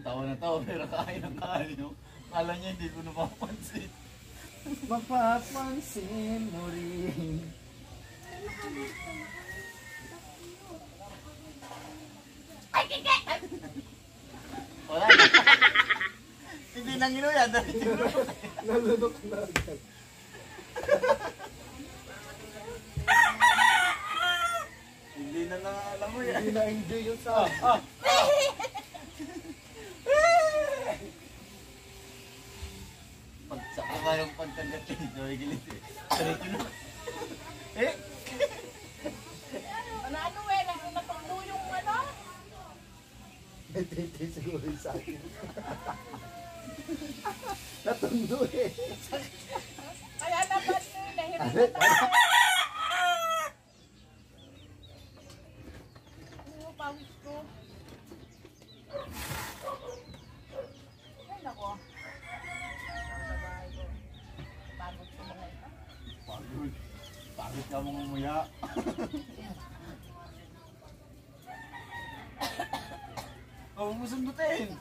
Tawa na tawa pero kain ang kain nyo. Kala niya hindi ko napapansin. Mapapansin mo rin. Ay, kike! Wala na. Hindi nang inuyan. Nalunok na agad. Hindi na alam mo yan. Hindi na-enjoy yung sa... Pagsaka ka yung pagkagat nito, ay gilit eh. Sarito na. Eh? Ano eh, natunggo yung ano? Natiti siguro sa akin. Natundo eh. Kaya naman nahirap na. Pawis ko. Ay, nako. Pagod ko mga ito. Pagod. Pagod ka mong umuya. Oh, musundutin.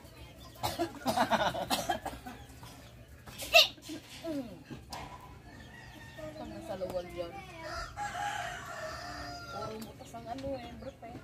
Pag nasa luwal yun. Puro butas ang ano eh, brief eh.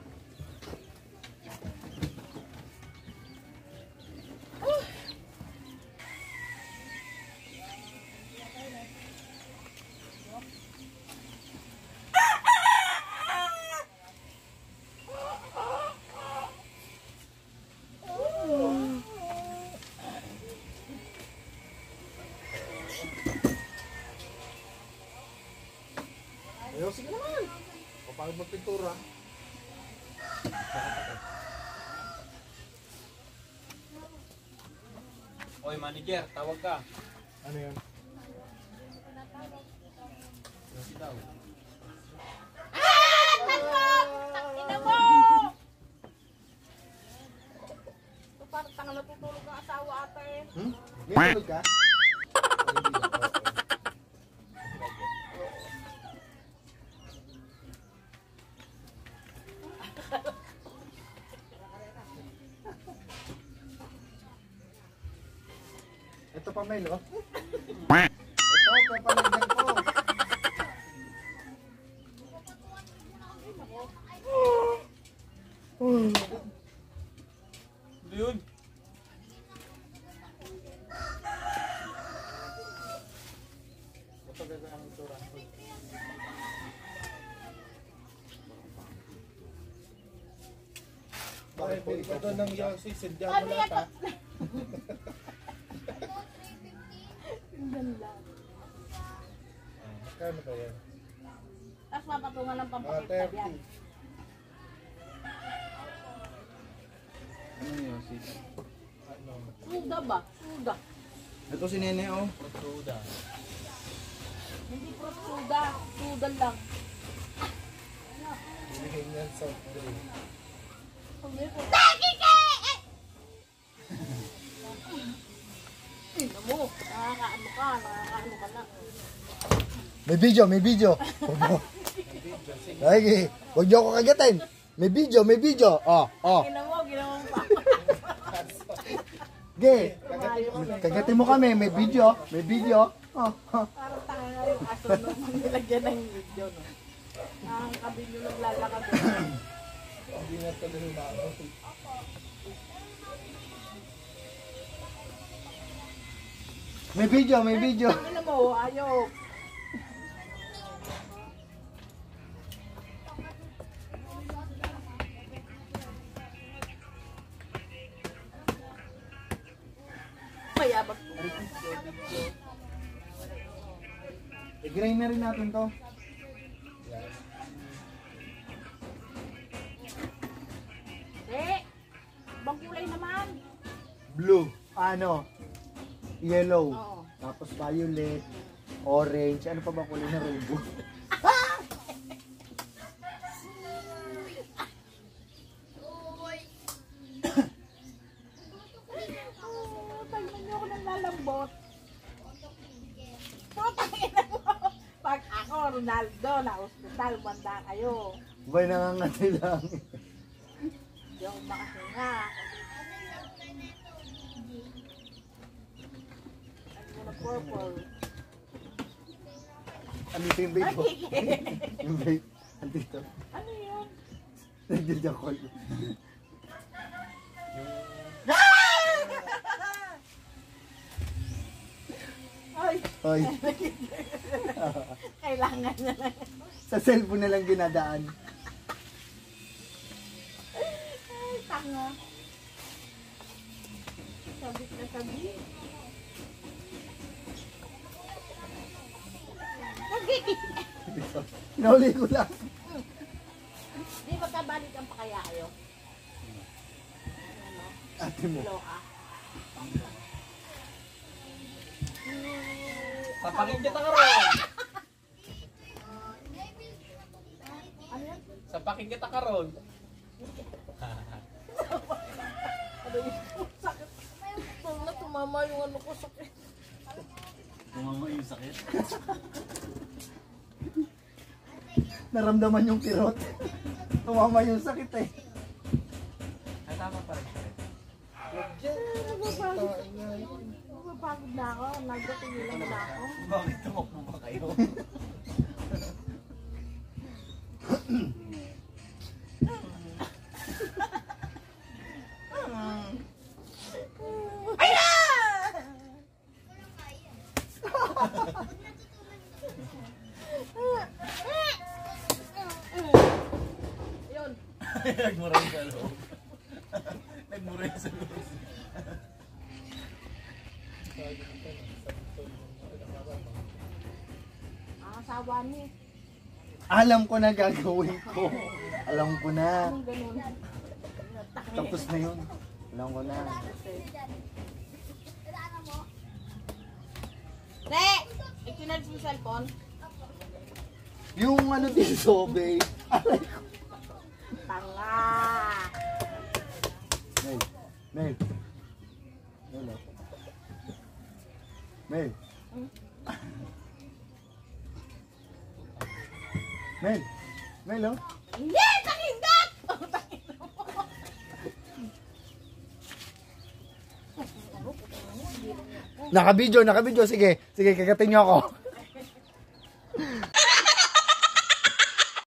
Ayaw, sige naman. Kapag magpintura. Oy, manager, tawag ka. Ano yan? Kasi daw. Ina mo! Ito parang tanga natutulog ang asawa ata eh. May tulog ka? Ito pa Mel, oh. Ito, papalagyan ko. Ano yun? Ito gagawin ang tura. Bakit po ito doon ng Yossi? Sindyan mo lahat ha? Kano ba yan? Tapos mapatungan ng Mga pampakita 30. yan. Ano yun? Ano? Suga ba? Suga. Ito si Nene oh. Protruda. Hindi pro suga. Suga lang. Bilhin yan soft drink. Hindi po. Ina mo. Nakakaano ka. Nakakaano ka na. May video, may video. Lagi, huwag niyo ako kagatin. May video, may video. Oh. Ginawa mo pa. Ge, kagatin mo kami. May video, may video. Parang tanga nga yung aso nung nilagyan ng video, no? Ang kabilyo naglalakad. Hindi na tuloy na ako. May video, may video. Ano mo, ayaw. Mayabag po. I-grind na rin natin to. Ibang kulay naman. Blue. Ano? Yellow. Oo. Tapos violet. Orange. Ano pa ba kulay na rainbow? Tignan niyo ako ng lalambot. Putang ina mo. Pag Ronaldo, na hospital, banda kayo. Bay, nangangati lang. Hindi ako makahinga. Ano mo na purple? Ano ito yung vape ko? Yung vape. Andito. Ano yun? Nagjajakol. Ay, Hoy, kailangan niya na. sa cellphone na lang ginadaan. Ay, tanga. Sabit na sabit. Nauli ko lang. Di ba kabalik ang pakaya kayo? Ano? Ate mo. Loka. Sapakin kita karon. Ano yan? Sapakin kita karon. Ano yun? Sakit. Tama, tumama yung ano ko sakit. Tumama yung sakit. Naramdaman yung kirot. Tumama yung sakit eh. Ay, tama pa rin siya. Napapagod na ako. Nagdatingilan na ako. Bakit tumakbo ba kayo? Ay na! Yun. Nagmuray sa loob. Nagmuray sa loob. Ang asawa niya. Alam ko na gagawin ko. Alam ko na. Anong ganun? Tapos na yun. Alam ko na. Re! Ikinal mo cellphone? Yung ano dito, babe. Alay ko. Tanga! Mel. Mel. Mel. oh. Mel. Mel. Mel, oh. Hindi! Takindot! Naka-video. Sige, kagatin niyo ako.